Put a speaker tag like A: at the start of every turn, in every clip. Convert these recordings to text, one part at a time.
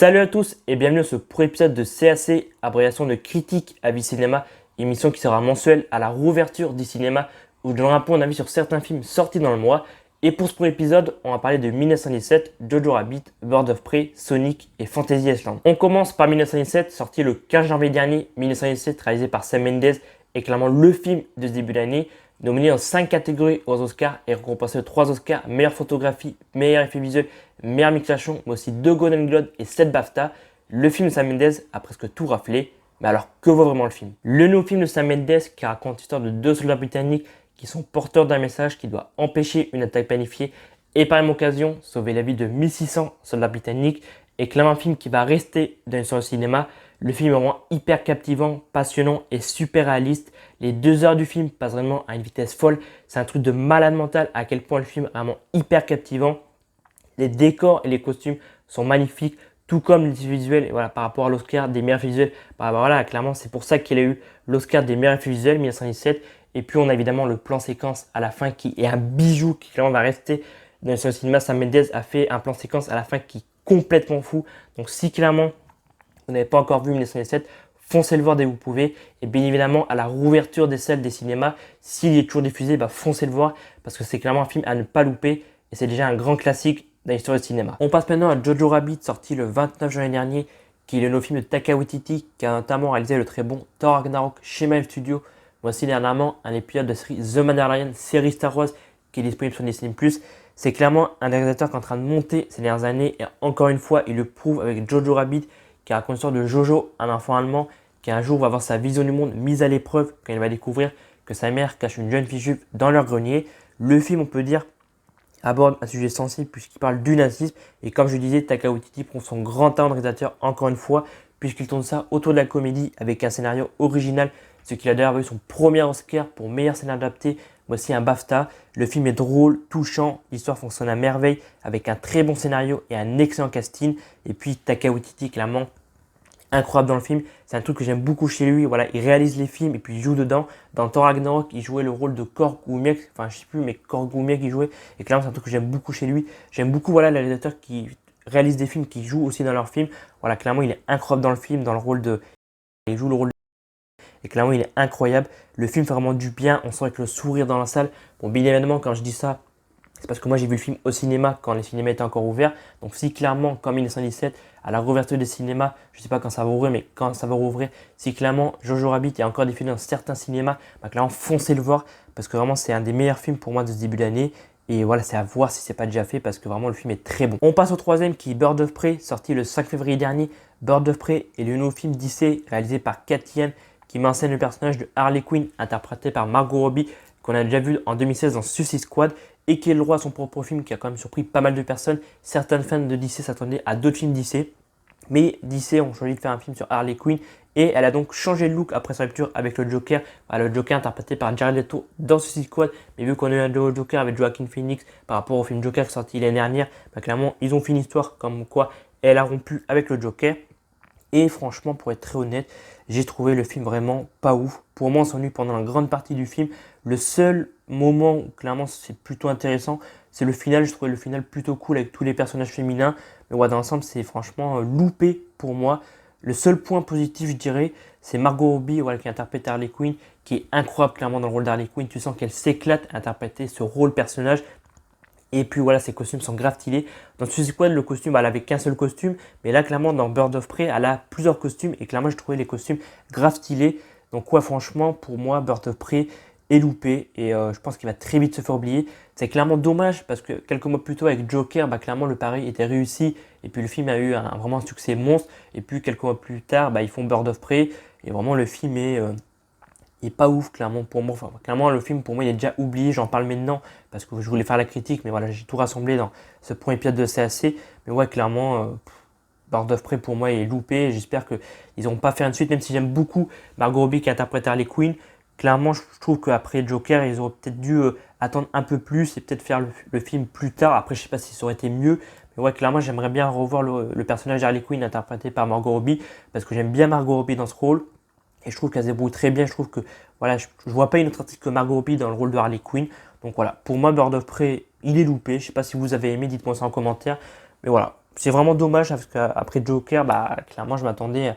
A: Salut à tous et bienvenue à ce premier épisode de CAC, abréviation de Critique Avis Cinéma, émission qui sera mensuelle à la rouverture du cinéma où je donnerai un peu mon avis sur certains films sortis dans le mois. Et pour ce premier épisode, on va parler de 1917, Jojo Rabbit, Birds of Prey, Sonic et Fantasy Island. On commence par 1917, sorti le 15 janvier dernier. 1917, réalisé par Sam Mendes, est clairement le film de ce début d'année, nominé en 5 catégories aux Oscars et récompensé de 3 Oscars, meilleure photographie, meilleur effet visuel, meilleur mixation, mais aussi 2 Golden Globes et 7 BAFTA. Le film de Sam Mendes a presque tout raflé. Mais alors, que vaut vraiment le film? Le nouveau film de Sam Mendes qui raconte l'histoire de 2 soldats britanniques qui sont porteurs d'un message qui doit empêcher une attaque planifiée et par la même occasion sauver la vie de 1600 soldats britanniques, est clairement un film qui va rester dans l'histoire du cinéma. Le film est vraiment hyper captivant, passionnant et super réaliste. Les 2 heures du film passent vraiment à une vitesse folle. C'est un truc de malade mental à quel point le film est vraiment hyper captivant. Les décors et les costumes sont magnifiques, tout comme les visuels. Et voilà, par rapport à l'Oscar des meilleurs visuels, voilà, clairement c'est pour ça qu'il a eu l'Oscar des meilleurs effets visuels 1917. Et puis on a évidemment le plan séquence à la fin qui est un bijou qui clairement va rester dans le cinéma. Sam Mendes a fait un plan séquence à la fin qui est complètement fou. Donc si clairement vous n'avez pas encore vu 1917, foncez le voir dès que vous pouvez. Et bien évidemment, à la rouverture des salles des cinémas, s'il est toujours diffusé, foncez le voir parce que c'est clairement un film à ne pas louper. Et c'est déjà un grand classique dans l'histoire du cinéma. On passe maintenant à Jojo Rabbit, sorti le 29 janvier dernier, qui est le nouveau film de Taika Waititi, qui a notamment réalisé le très bon Thor Ragnarok chez Marvel Studios. Voici dernièrement un épisode de la série The Mandalorian, série Star Wars, qui est disponible sur Disney+. C'est clairement un réalisateur qui est en train de monter ces dernières années. Et encore une fois, il le prouve avec Jojo Rabbit, qui raconte l'histoire de Jojo, un enfant allemand, qui un jour va avoir sa vision du monde mise à l'épreuve quand il va découvrir que sa mère cache une jeune fille juive dans leur grenier. Le film, on peut dire, aborde un sujet sensible puisqu'il parle du nazisme. Et comme je disais, Taika Waititi prouve son grand talent de réalisateur encore une fois, puisqu'il tourne ça autour de la comédie avec un scénario original, ce qu'il a d'ailleurs eu son premier Oscar pour meilleur scénario adapté, voici un BAFTA. Le film est drôle, touchant, l'histoire fonctionne à merveille avec un très bon scénario et un excellent casting. Et puis Taika Waititi, clairement incroyable dans le film, c'est un truc que j'aime beaucoup chez lui. Voilà, il réalise les films et puis il joue dedans. Dans Thor Ragnarok, il jouait le rôle de Korg Goumiek, enfin je sais plus, mais Korg Goumiek il jouait. Et clairement, c'est un truc que j'aime beaucoup chez lui. J'aime beaucoup les réalisateurs qui réalisent des films, qui jouent aussi dans leurs films. Voilà, clairement, il est incroyable dans le film, dans le rôle de, il joue le rôle de... Et clairement, il est incroyable. Le film fait vraiment du bien. On sent avec le sourire dans la salle. Bon, bien évidemment, quand je dis ça, c'est parce que moi j'ai vu le film au cinéma quand les cinémas étaient encore ouverts. Donc si clairement, comme 1917, à la réouverture des cinémas, je ne sais pas quand ça va rouvrir, mais quand ça va rouvrir, si clairement Jojo Rabbit est encore diffusé dans certains cinémas, clairement foncez le voir parce que vraiment c'est un des meilleurs films pour moi de ce début d'année. Et voilà, c'est à voir si ce n'est pas déjà fait parce que vraiment le film est très bon. On passe au troisième qui est Birds of Prey, sorti le 5 février dernier. Birds of Prey est le nouveau film d'Disney réalisé par Cathy Yan qui m'enseigne le personnage de Harley Quinn interprété par Margot Robbie qu'on a déjà vu en 2016 dans Suicide Squad et qui est le droit à son propre film qui a quand même surpris pas mal de personnes. Certains fans de DC s'attendaient à d'autres films DC, mais DC ont choisi de faire un film sur Harley Quinn et elle a donc changé de look après sa rupture avec le Joker. Le Joker interprété par Jared Leto dans Suicide Squad, mais vu qu'on a eu un nouveau Joker avec Joaquin Phoenix par rapport au film Joker qui est sorti l'année dernière, clairement ils ont fait une histoire comme quoi elle a rompu avec le Joker. Et franchement, pour être très honnête, j'ai trouvé le film vraiment pas ouf. Pour moi, on s'ennuie pendant une grande partie du film. Le seul moment où clairement c'est plutôt intéressant, c'est le final. Je trouvais le final plutôt cool avec tous les personnages féminins. Mais ouais, dans l'ensemble, c'est franchement loupé pour moi. Le seul point positif, je dirais, c'est Margot Robbie qui interprète Harley Quinn, qui est incroyable clairement dans le rôle d'Harley Quinn. Tu sens qu'elle s'éclate à interpréter ce rôle personnage. Et puis voilà, ses costumes sont grave stylés. Dans Suicide Squad, le costume, elle avait qu'un seul costume. Mais là, clairement, dans Birds of Prey, elle a plusieurs costumes. Et clairement, je trouvais les costumes grave stylés. Donc ouais, franchement, pour moi, Birds of Prey est loupé. Et je pense qu'il va très vite se faire oublier. C'est clairement dommage parce que quelques mois plus tôt avec Joker, clairement, le pari était réussi. Et puis le film a eu vraiment un succès monstre. Et puis quelques mois plus tard, ils font Birds of Prey. Et vraiment, le film est pas ouf clairement pour moi. Enfin, clairement le film pour moi il est déjà oublié, j'en parle maintenant parce que je voulais faire la critique, mais voilà, j'ai tout rassemblé dans ce premier épisode de CAC. Mais ouais, clairement Birds of Prey pour moi est loupé. J'espère qu'ils n'auront pas fait une suite, même si j'aime beaucoup Margot Robbie qui interprète Harley Quinn. Clairement je trouve qu'après Joker ils auraient peut-être dû attendre un peu plus et peut-être faire le film plus tard. Après je sais pas si ça aurait été mieux. Mais ouais, clairement j'aimerais bien revoir le personnage d'Harley Quinn interprété par Margot Robbie parce que j'aime bien Margot Robbie dans ce rôle. Et je trouve qu'elle se débrouille très bien. Je trouve que voilà, je ne vois pas une autre artiste que Margot Robbie dans le rôle de Harley Quinn. Donc voilà, pour moi, Birds of Prey, il est loupé. Je ne sais pas si vous avez aimé, dites-moi ça en commentaire. Mais voilà, c'est vraiment dommage parce qu'après Joker, clairement, je m'attendais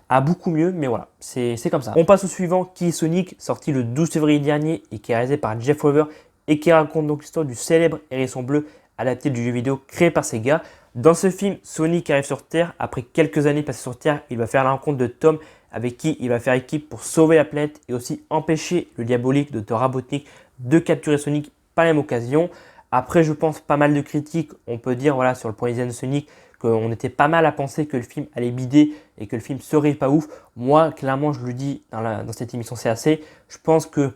A: à beaucoup mieux, mais voilà, c'est comme ça. On passe au suivant, qui est Sonic, sorti le 12 février dernier et qui est réalisé par Jeff Weaver et qui raconte donc l'histoire du célèbre hérisson bleu adapté du jeu vidéo créé par Sega. Dans ce film, Sonic arrive sur Terre. Après quelques années passées sur Terre, il va faire la rencontre de Tom, avec qui il va faire équipe pour sauver la planète et aussi empêcher le diabolique Dr. Robotnik de capturer Sonic par la même occasion. Après, je pense pas mal de critiques, on peut dire voilà, sur le point de Sonic, qu'on était pas mal à penser que le film allait bider et que le film serait pas ouf. Moi, clairement, je le dis dans cette émission CAC, je pense que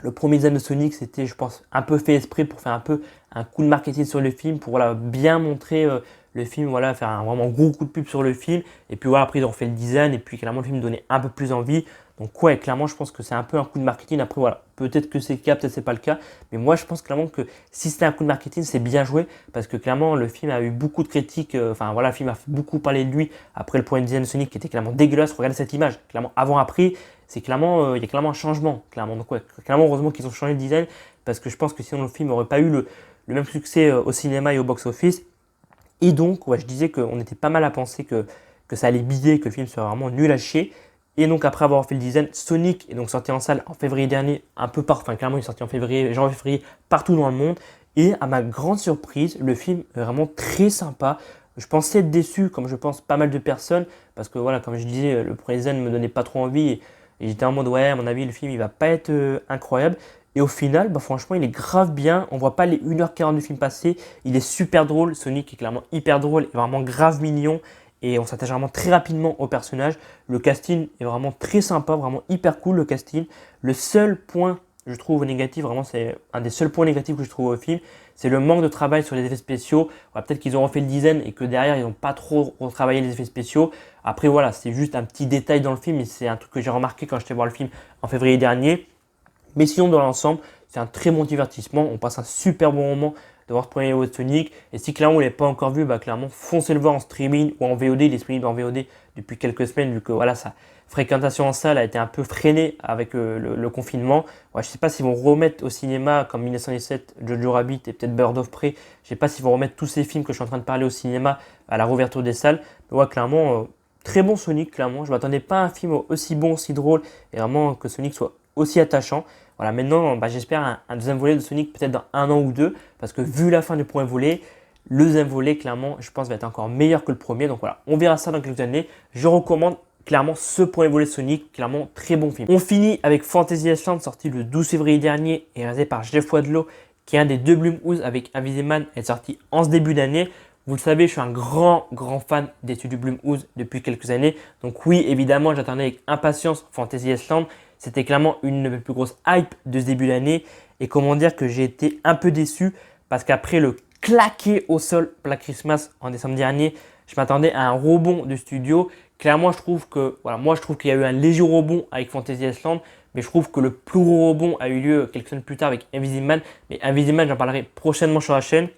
A: le premier design de Sonic, c'était, je pense, un peu fait esprit pour faire un peu un coup de marketing sur le film, pour voilà, bien montrer le film, voilà, faire un vraiment gros coup de pub sur le film. Et puis voilà, après, ils ont fait le design et puis clairement, le film donnait un peu plus envie. Donc ouais, clairement, je pense que c'est un peu un coup de marketing. Après, voilà, peut-être que c'est le cas, peut-être que c'est pas le cas. Mais moi, je pense clairement que si c'était un coup de marketing, c'est bien joué. Parce que clairement, le film a eu beaucoup de critiques. Enfin voilà, le film a fait beaucoup parler de lui après le point de design de Sonic qui était clairement dégueulasse. Regardez cette image, clairement avant-après. C'est clairement, il y a clairement un changement. Clairement. Donc ouais, clairement, heureusement qu'ils ont changé le design. Parce que je pense que sinon, le film n'aurait pas eu le même succès au cinéma et au box-office. Et donc, ouais, je disais qu'on était pas mal à penser que ça allait bider, que le film serait vraiment nul à chier. Et donc après avoir fait le design, Sonic est donc sorti en salle en février dernier, un peu partout, enfin clairement il est sorti en février, janvier-février, partout dans le monde. Et à ma grande surprise, le film est vraiment très sympa. Je pensais être déçu, comme je pense pas mal de personnes, parce que voilà, comme je disais, le premier design ne me donnait pas trop envie. Et j'étais en mode, ouais, à mon avis, le film il va pas être incroyable. Et au final, franchement, il est grave bien. On voit pas les 1h40 du film passer. Il est super drôle. Sonic est clairement hyper drôle et vraiment grave mignon. Et on s'attache vraiment très rapidement au personnage. Le casting est vraiment très sympa, vraiment hyper cool le casting. Le seul point, je trouve, négatif, vraiment c'est un des seuls points négatifs que je trouve au film, c'est le manque de travail sur les effets spéciaux. Voilà, peut-être qu'ils ont refait le design et que derrière ils n'ont pas trop retravaillé les effets spéciaux. Après voilà, c'est juste un petit détail dans le film et c'est un truc que j'ai remarqué quand j'étais voir le film en février dernier. Mais sinon dans l'ensemble, c'est un très bon divertissement. On passe un super bon moment de voir ce premier niveau de Sonic. Et si clairement vous ne l'avez pas encore vu, clairement foncez le voir en streaming ou en VOD. Il est disponible en VOD depuis quelques semaines vu que voilà, sa fréquentation en salle a été un peu freinée avec le confinement. Ouais, je ne sais pas s'ils vont remettre au cinéma comme 1917, Jojo Rabbit et peut-être Bird of Prey. Je ne sais pas s'ils vont remettre tous ces films que je suis en train de parler au cinéma à la réouverture des salles. Mais ouais, clairement, très bon Sonic, clairement. Je ne m'attendais pas à un film aussi bon, aussi drôle et vraiment que Sonic soit aussi attachant. Voilà, maintenant, j'espère un deuxième volet de Sonic peut-être dans 1 an ou 2, parce que vu la fin du premier volet, le deuxième volet, clairement, je pense va être encore meilleur que le premier. Donc voilà, on verra ça dans quelques années. Je recommande clairement ce premier volet de Sonic, clairement très bon film. On finit avec Fantasy Island, sorti le 12 février dernier et réalisé par Jeff Wadlow, qui est un des deux Blumhouse avec Invisible Man, est sorti en ce début d'année. Vous le savez, je suis un grand fan des studios Blumhouse depuis quelques années. Donc oui, évidemment, j'attendais avec impatience Fantasy Island. C'était clairement une de mes plus grosses hype de ce début d'année. Et comment dire que j'ai été un peu déçu parce qu'après le claquer au sol Black Christmas en décembre dernier, je m'attendais à un rebond du studio. Clairement, je trouve qu'il y a eu un léger rebond avec Fantasy Island, mais je trouve que le plus gros rebond a eu lieu quelques semaines plus tard avec Invisible Man. Mais Invisible Man, j'en parlerai prochainement sur la chaîne.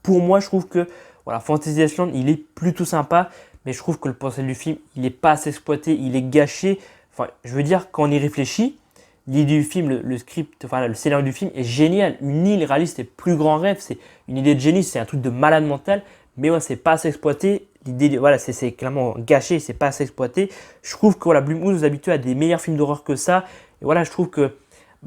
A: Pour moi, je trouve que voilà, Fantasy Island, il est plutôt sympa, mais je trouve que le potentiel du film, il n'est pas assez exploité, il est gâché. Enfin, je veux dire, quand on y réfléchit, l'idée du film, le script, enfin, le scénario du film est génial. Une île réaliste, c'est plus grand rêve, c'est une idée de génie, c'est un truc de malade mental, mais ouais, c'est pas assez exploité. L'idée, voilà, c'est clairement gâché, c'est pas assez exploité. Je trouve que voilà, Blumhouse nous habitue à des meilleurs films d'horreur que ça. Et voilà, je trouve que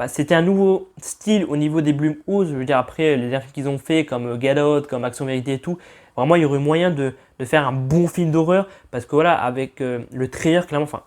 A: c'était un nouveau style au niveau des Blumhouse. Je veux dire, après, les films qu'ils ont fait, comme Get Out, comme Action Vérité et tout, vraiment, il y aurait moyen de faire un bon film d'horreur. Parce que voilà, avec le trailer, clairement, enfin,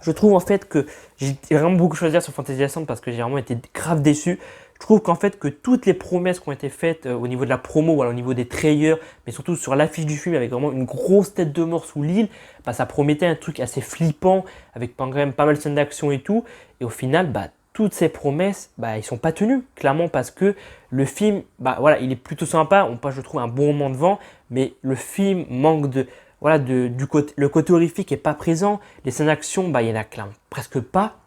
A: je trouve en fait que j'ai vraiment beaucoup choisi sur Fantasy Island parce que j'ai vraiment été grave déçu. Je trouve qu'en fait que toutes les promesses qui ont été faites au niveau de la promo, voilà, au niveau des trailers, mais surtout sur l'affiche du film avec vraiment une grosse tête de mort sous l'île, ça promettait un truc assez flippant avec quand même pas mal de scènes d'action et tout. Et au final, toutes ces promesses, ils sont pas tenues, clairement parce que le film, voilà, il est plutôt sympa, on passe je trouve un bon moment devant, mais le film manque de, voilà, le côté horrifique est pas présent, les scènes d'action, il y en a clairement presque pas.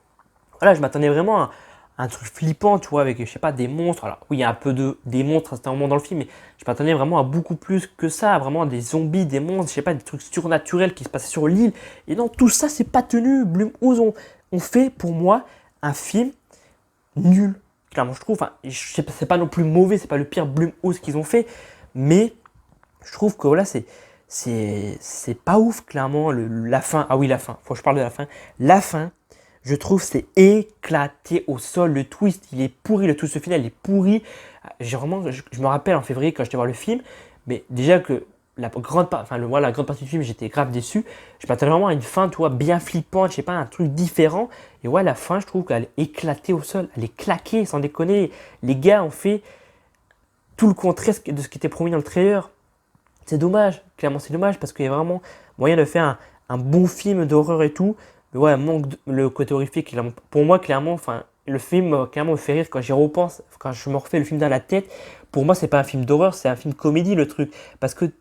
A: Voilà, je m'attendais vraiment à un truc flippant, tu vois, avec, je sais pas, des monstres. Alors oui, il y a un peu des monstres à certains moments dans le film, mais je m'attendais vraiment à beaucoup plus que ça, vraiment des zombies, des monstres, je sais pas, des trucs surnaturels qui se passaient sur l'île. Et non, tout ça, c'est pas tenu. Blumhouse ont fait, pour moi, un film nul. Clairement, je trouve, c'est pas non plus mauvais, c'est pas le pire Blumhouse qu'ils ont fait, mais je trouve que voilà, c'est pas ouf, clairement. La fin, ah oui, la fin, faut que je parle de la fin. La fin, je trouve, c'est éclaté au sol. Le twist, il est pourri. Le twist final, il est pourri. J'ai vraiment, je me rappelle en février quand j'étais voir le film, mais déjà que la grande partie du film, j'étais grave déçu. Je m'attendais vraiment à une fin, tu vois, bien flippante, je sais pas, un truc différent. Et ouais, la fin, je trouve qu'elle est éclatée au sol. Elle est claquée, sans déconner. Les gars ont fait tout le contraire de ce qui était promis dans le trailer. C'est dommage, clairement c'est dommage parce qu'il y a vraiment moyen de faire un bon film d'horreur et tout. Mais ouais, le côté horrifique. Pour moi, clairement, enfin, le film clairement me fait rire quand j'y repense, quand je me refais le film dans la tête. Pour moi, c'est pas un film d'horreur, c'est un film comédie le truc. Parce que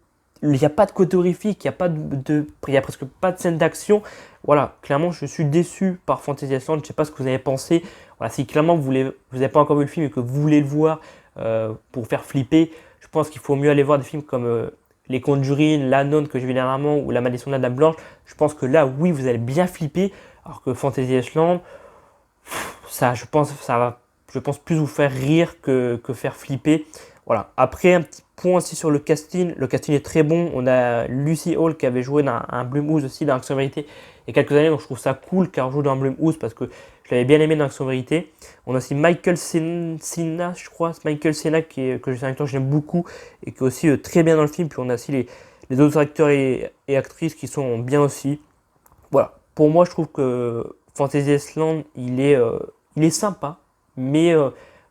A: il n'y a pas de côté horrifique, il y a presque pas de scène d'action. Voilà, clairement, je suis déçu par Fantasy Island. Je sais pas ce que vous avez pensé. Voilà, si clairement vous n'avez pas encore vu le film et que vous voulez le voir pour faire flipper, je pense qu'il faut mieux aller voir des films comme Les Conjuring, La Nonne que j'ai vu dernièrement ou La Malédiction de la Dame Blanche. Je pense que là, oui, vous allez bien flipper. Alors que Fantasy Island, ça, je pense plus vous faire rire que faire flipper. Voilà. Après, un petit point aussi sur le casting. Le casting est très bon. On a Lucy Hall qui avait joué dans un Blumhouse aussi dans Action Vérité il y a quelques années. Donc je trouve ça cool qu'elle joue dans Blumhouse parce que je l'avais bien aimé dans Action Vérité. On a aussi Michael Cena, je crois. Michael Cena que c'est un acteur que j'aime beaucoup et qui est aussi très bien dans le film. Puis on a aussi les autres acteurs et actrices qui sont bien aussi. Voilà. Pour moi, je trouve que Fantasy Island, il est sympa, mais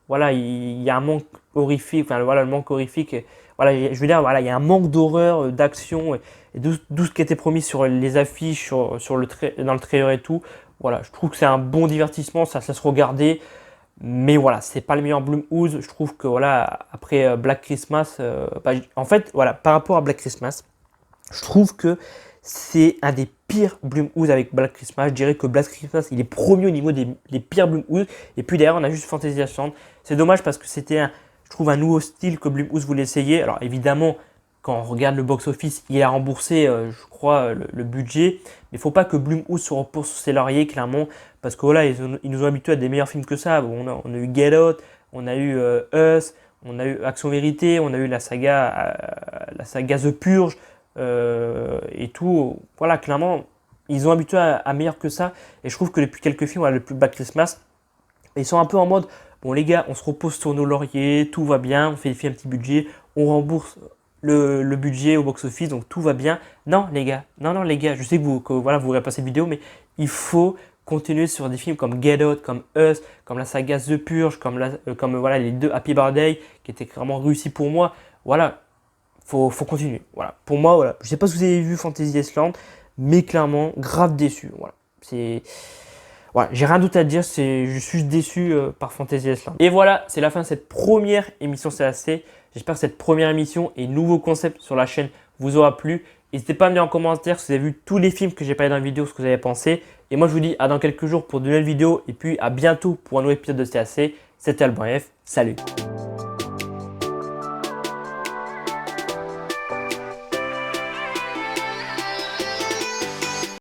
A: voilà, il y a un manque horrifique. Enfin, voilà, le manque horrifique. Voilà, je veux dire, voilà, il y a un manque d'horreur, d'action et tout ce qui était promis sur les affiches, dans le trailer et tout. Voilà, je trouve que c'est un bon divertissement, ça se regarder. Mais voilà, c'est pas le meilleur Blumhouse. Je trouve que voilà, après Black Christmas, en fait, voilà, par rapport à Black Christmas, je trouve que c'est un des pires Blumhouse avec Black Christmas. Je dirais que Black Christmas, il est premier au niveau des pires Blumhouse. Et puis derrière, on a juste Fantasy Island. C'est dommage parce que c'était, je trouve, un nouveau style que Blumhouse voulait essayer. Alors évidemment, quand on regarde le box-office, il a remboursé, je crois, le budget. Mais il ne faut pas que Blumhouse se repose sur ses lauriers, clairement. Parce que voilà, ils nous ont habitués à des meilleurs films que ça. Bon, on a eu Get Out, on a eu Us, on a eu Action Vérité, on a eu la saga The Purge. Et tout, voilà, clairement, ils ont habitué à meilleur que ça. Et je trouve que depuis quelques films, voilà, le plus Black Christmas, ils sont un peu en mode bon, les gars, on se repose sur nos lauriers, tout va bien, on fait des films à petit budget, on rembourse le budget au box-office, donc tout va bien. Non, les gars, je sais voilà, vous regardez pas cette vidéo, mais il faut continuer sur des films comme Get Out, comme Us, comme la saga The Purge, comme voilà, les deux Happy Birthday qui étaient vraiment réussis pour moi. Voilà. Faut continuer. Voilà. Pour moi, voilà. Je sais pas si vous avez vu Fantasy Island, mais clairement, grave déçu. Voilà. Voilà, j'ai rien d'autre à dire, je suis déçu par Fantasy Island. Et voilà, c'est la fin de cette première émission CAC. J'espère que cette première émission et nouveau concept sur la chaîne vous aura plu. N'hésitez pas à me dire en commentaire si vous avez vu tous les films que j'ai parlé dans la vidéo, ce que vous avez pensé. Et moi, je vous dis à dans quelques jours pour de nouvelles vidéos. Et puis à bientôt pour un nouvel épisode de CAC. C'était Alban F. Salut.